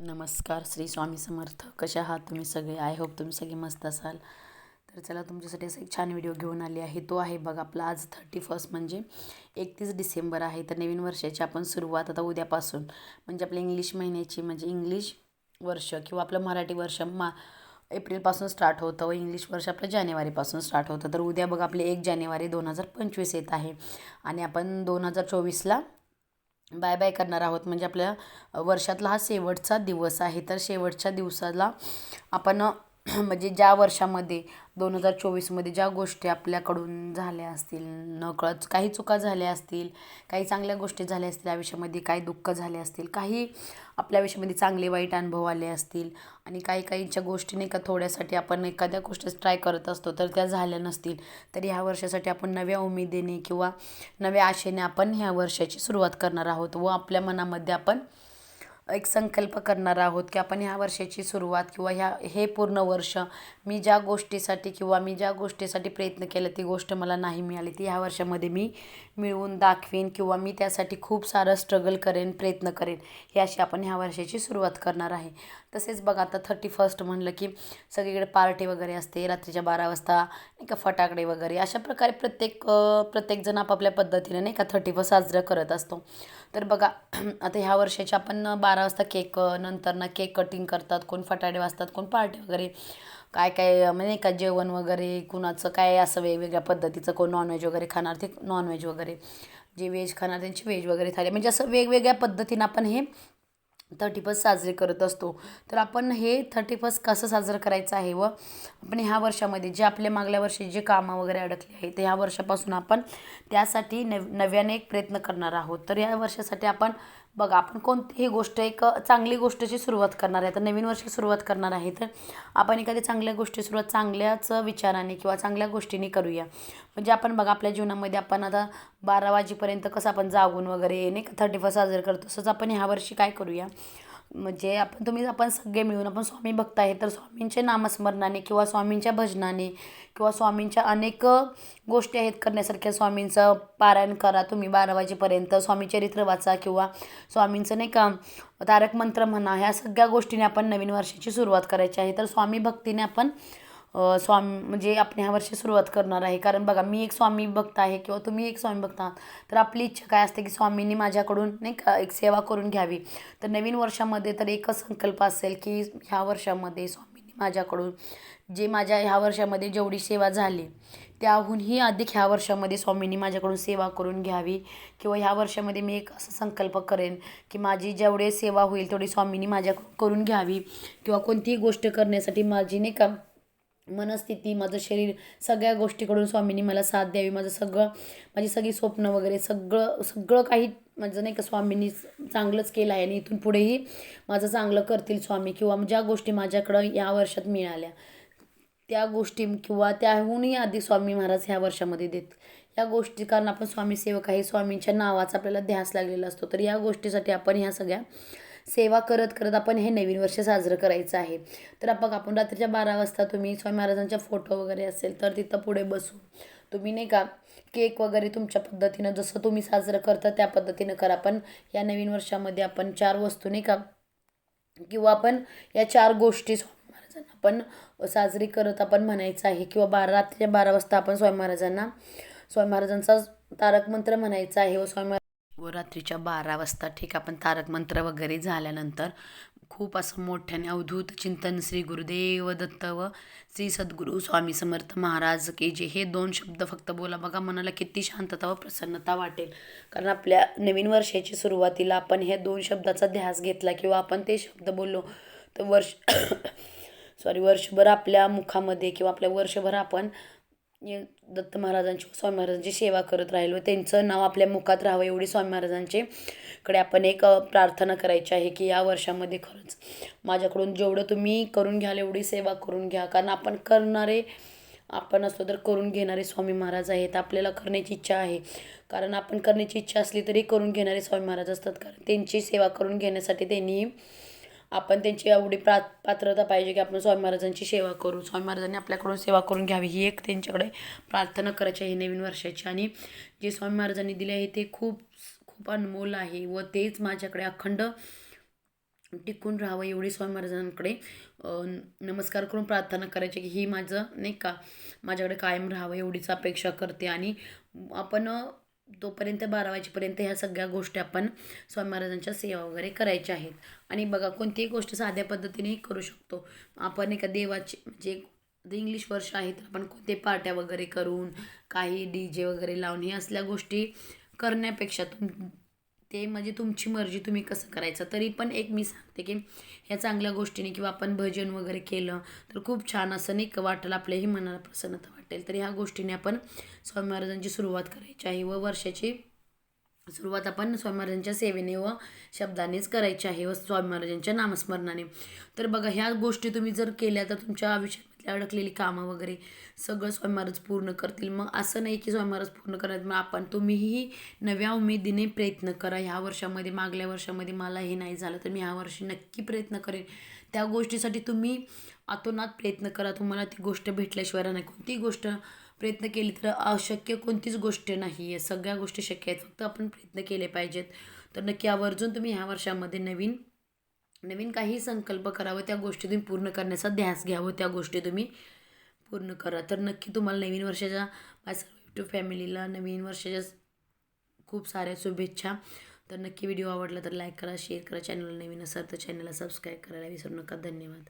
नमस्कार. श्री स्वामी समर्थ. कशा आहात तुम्ही सगळे? आय होप तुम्ही सगळे मस्त असाल. तर चला तुमच्यासाठी असा एक छान व्हिडिओ घेऊन आली आहे. तो आहे बघा आपला आज 31 म्हणजे 31 डिसेंबर आहे. तर नवीन वर्षाची आपण सुरुवात आता उद्यापासून म्हणजे आपल्या इंग्लिश महिन्याची म्हणजे इंग्लिश वर्ष किंवा आपलं मराठी वर्ष एप्रिलपासून स्टार्ट होतं व इंग्लिश वर्ष आपलं जानेवारीपासून स्टार्ट होतं. तर उद्या बघा आपले 1 जानेवारी 2025 येत आहे आणि आपण 2024ला बाय बाय करणार आहोत. म्हणजे आपल्या वर्षातला हा शेवटचा दिवस आहे. तर शेवटच्या दिवसाला आपण म्हणजे ज्या वर्षामध्ये 2024मध्ये ज्या गोष्टी आपल्याकडून झाल्या असतील, नकळत काही चुका झाल्या असतील, काही चांगल्या गोष्टी झाल्या असतील आयुष्यामध्ये, काही दुःख झाले असतील, काही आपल्या आयुष्यामध्ये चांगले वाईट अनुभव आले असतील आणि काही काहींच्या गोष्टी नाही का थोड्यासाठी आपण एखाद्या गोष्टीच ट्राय करत असतो तर त्या झाल्या नसतील, तर ह्या वर्षासाठी आपण नव्या उमेदीने किंवा नव्या आशेने आपण ह्या वर्षाची सुरुवात करणार आहोत व आपल्या मनामध्ये आपण एक संकल्प करणार आहोत की आपण ह्या वर्षाची सुरुवात किंवा हे पूर्ण वर्ष मी ज्या गोष्टीसाठी किंवा मी ज्या गोष्टीसाठी प्रयत्न केला ती गोष्ट मला नाही मिळाली, ती ह्या वर्षामध्ये मी मिळवून दाखवीन किंवा मी त्यासाठी खूप सारं स्ट्रगल करेन, प्रयत्न करेन. हे अशी आपण ह्या वर्षाची सुरुवात करणार आहे. तसेच बघा आता 31 म्हणलं की सगळीकडे पार्टी वगैरे असते, रात्रीच्या 12 वाजता नाही का फटाकडे वगैरे अशा प्रकारे प्रत्येकजण आपापल्या पद्धतीने नाही का 31 साजरं करत असतो. तर बघा आता ह्या वर्षाचे आपण 12 वाजता केक नंतर ना केक कटिंग करतात, कोण फटाकडे वाजतात, कोण पार्टी वगैरे काय काय म्हणजे नाही का जेवण वगैरे कुणाचं काय असं वेगवेगळ्या पद्धतीचं, कोण नॉनव्हेज वगैरे खाणार ते नॉनव्हेज वगैरे, जे व्हेज खाणार त्यांची व्हेज वगैरे थाली, म्हणजे असं वेगवेगळ्या पद्धतीनं आपण हे 31 साजरे करत असतो. तर आपण हे 31 कसं साजरं करायचं आहे व आपण ह्या वर्षामध्ये जे आपल्या मागल्या वर्षी जे कामं वगैरे अडकले आहे ते ह्या वर्षापासून आपण त्यासाठी नव्याने एक प्रयत्न करणार आहोत. तर या वर्षासाठी आपण बघा आपण कोणतीही गोष्ट एक चांगली गोष्टीची सुरुवात करणार आहे. तर नवीन वर्षी सुरुवात करणार आहे तर आपण एखाद्या चांगल्या गोष्टी सुरुवात चांगल्याच विचाराने किंवा चांगल्या गोष्टींनी करूया. म्हणजे आपण बघा आपल्या जीवनामध्ये आपण आता 12 वाजेपर्यंत कसं आपण जागून वगैरे नाही का 31 साजरं करतो, तसंच आपण ह्या वर्षी काय करूया म्हणजे आपण सगळे मिळून आपण स्वामी भक्त आहे तर स्वामींचे नामस्मरणाने किंवा स्वामींच्या भजनाने किंवा स्वामींच्या अनेक गोष्टी आहेत करण्यासारख्या, स्वामींचं पारायण करा तुम्ही 12 वाजेपर्यंत, स्वामी चरित्र वाचा किंवा स्वामींचं नाही का तारक मंत्र म्हणा, ह्या सगळ्या गोष्टीने आपण नवीन वर्षाची सुरुवात करायची आहे. तर स्वामी भक्तीने आपण स्वामी म्हणजे आपण ह्या वर्षी सुरुवात करणार आहे. कारण बघा मी एक स्वामी भक्त आहे किंवा तुम्ही एक स्वामी भक्त आहात, तर आपली इच्छा काय असते की स्वामींनी माझ्याकडून नाही का एक सेवा करून घ्यावी. तर नवीन वर्षामध्ये तर एकच संकल्प असेल की ह्या वर्षामध्ये स्वामींनी माझ्याकडून जे माझ्या ह्या वर्षामध्ये जेवढी सेवा झाली त्याहूनही अधिक ह्या वर्षामध्ये स्वामींनी माझ्याकडून सेवा करून घ्यावी किंवा ह्या वर्षामध्ये मी एक असा संकल्प करेन की माझी जेवढी सेवा होईल तेवढी स्वामींनी माझ्याकडून करून घ्यावी किंवा कोणतीही गोष्ट करण्यासाठी माझी नाही का मनस्थिती, माझं शरीर, सगळ्या गोष्टीकडून स्वामींनी मला साथ द्यावी. माझी सगळी स्वप्न वगैरे सगळं सगळं काही माझं नाही का स्वामींनी चांगलंच केलं आहे आणि इथून पुढेही माझं चांगलं करतील स्वामी किंवा ज्या गोष्टी माझ्याकडं या वर्षात मिळाल्या त्या गोष्टी किंवा त्याहूनही आधी स्वामी महाराज ह्या वर्षामध्ये देत या गोष्टी. कारण आपण स्वामी सेवक आहे, स्वामींच्या नावाचा आपल्याला ध्यास लागलेला असतो. तर या गोष्टीसाठी आपण ह्या सगळ्या सेवा करत करत आपण हे नवीन वर्ष साजरं करायचं आहे. तर बघा आपण रात्रीच्या 12 वाजता तुम्ही स्वामी महाराजांच्या फोटो वगैरे असेल तर तिथं पुढे बसून तुम्ही नाही का केक वगैरे तुमच्या पद्धतीनं जसं तुम्ही साजरं करता त्या पद्धतीनं करा. पण या नवीन वर्षामध्ये आपण 4 वस्तू नाही का किंवा आपण या 4 गोष्टी स्वामी महाराजांना आपण साजरी करत आपण म्हणायचं आहे किंवा रात्रीच्या 12 वाजता आपण स्वामी महाराजांचा तारक मंत्र म्हणायचा आहे व रात्रीच्या 12 वाजता ठीक आपण तारक मंत्र वगैरे झाल्यानंतर खूप असं मोठ्याने अवधूत चिंतन श्री गुरुदेव दत्त व श्री सद्गुरू स्वामी समर्थ महाराज की जे हे 2 शब्द फक्त बोला. बघा मनाला किती शांतता व प्रसन्नता वाटेल. कारण आपल्या नवीन वर्षाची सुरुवातीला आपण हे 2 शब्दाचा ध्यास घेतला किंवा आपण ते शब्द बोललो तर वर्षभर आपल्या मुखामध्ये किंवा आपल्या वर्षभर आपण दत्त महाराजांची स्वामी महाराजांची सेवा करत राहील व त्यांचं नाव आपल्या मुखात राहावं एवढी स्वामी महाराजांचे कडे आपण एक प्रार्थना करायची आहे की या वर्षामध्ये खरंच माझ्याकडून जेवढं तुम्ही करून घ्याल एवढी सेवा करून घ्या. कारण आपण असलो तर करून घेणारे स्वामी महाराज आहेत. आपल्याला करण्याची इच्छा आहे, कारण आपण करण्याची इच्छा असली तरी करून घेणारे स्वामी महाराज असतात. कारण त्यांची सेवा करून घेण्यासाठी आपण त्यांची एवढी पात्रता पाहिजे की आपण स्वामी महाराजांची सेवा करू, स्वामी महाराजांनी आपल्याकडून सेवा करून घ्यावी ही एक त्यांच्याकडे प्रार्थना करायची आहे नवीन वर्षाची. आणि जे स्वामी महाराजांनी दिले आहे ते खूप खूप अनमोल आहे व तेच माझ्याकडे अखंड टिकून राहावं एवढी स्वामी महाराजांकडे नमस्कार करून प्रार्थना करायची की ही माझं नाही का माझ्याकडे कायम राहावं एवढीच अपेक्षा करते. आणि आपण तोपर्यंत 12 वाजेपर्यंत ह्या सगळ्या गोष्टी आपण स्वामी महाराजांच्या सेवा वगैरे करायच्या आहेत. आणि बघा कोणतीही गोष्ट साध्या पद्धतीनेही करू शकतो आपण. एका देवाची म्हणजे इंग्लिश वर्ष आहे तर आपण कोणते पार्ट्या वगैरे करून काही DJ वगैरे लावून हे असल्या गोष्टी करण्यापेक्षा ते म्हणजे तुमची मर्जी तुम्ही कसं करायचं. तरी पण एक मी सांगते की ह्या चांगल्या गोष्टीने किंवा आपण भजन वगैरे केलं तर खूप छान असं नाही का वाटेल, आपल्याही मनाला प्रसन्नता वाटेल. तर ह्या गोष्टीने आपण स्वामी महाराजांची सुरुवात करायची आहे व वर्षाची सुरुवात आपण स्वामी महाराजांच्या सेवेने व शब्दानेच करायची आहे व स्वामी महाराजांच्या नामस्मरणाने. तर बघा ह्या गोष्टी तुम्ही जर केल्या तर तुमच्या आयुष्यातली अडकलेली कामं वगैरे सगळं स्वामी महाराज पूर्ण करतील. मग असं नाही की स्वामी महाराज पूर्ण करत, मग आपण तुम्हीही नव्या उमेदीने प्रयत्न करा. ह्या वर्षामध्ये मागल्या वर्षामध्ये मला हे नाही झालं तर मी ह्या वर्षी नक्की प्रयत्न करेन. त्या गोष्टीसाठी तुम्ही अतोनात प्रयत्न करा. तुम्हाला ती गोष्ट भेटल्याशिवाय नाही. कोणतीही गोष्ट प्रयत्न केली तर अशक्य कोणतीच गोष्ट नाही आहे, सगळ्या गोष्टी शक्य आहेत, फक्त आपण प्रयत्न केले पाहिजेत. तर नक्की आवर्जून तुम्ही ह्या वर्षामध्ये नवीन नवीन काही संकल्प करावं, त्या गोष्टी तुम्ही पूर्ण करण्याचा ध्यास घ्यावं, त्या गोष्टी तुम्ही पूर्ण करा. तर नक्की तुम्हाला नवीन वर्षाच्या माझ्या सर्व यूट्यूब फॅमिलीला नवीन वर्षाच्या खूप साऱ्या शुभेच्छा. तर नक्की व्हिडिओ आवडला तर लाईक करा, शेअर करा. चॅनलला नवीन असाल तर चॅनलला सबस्क्राईब करायला विसरू नका. धन्यवाद.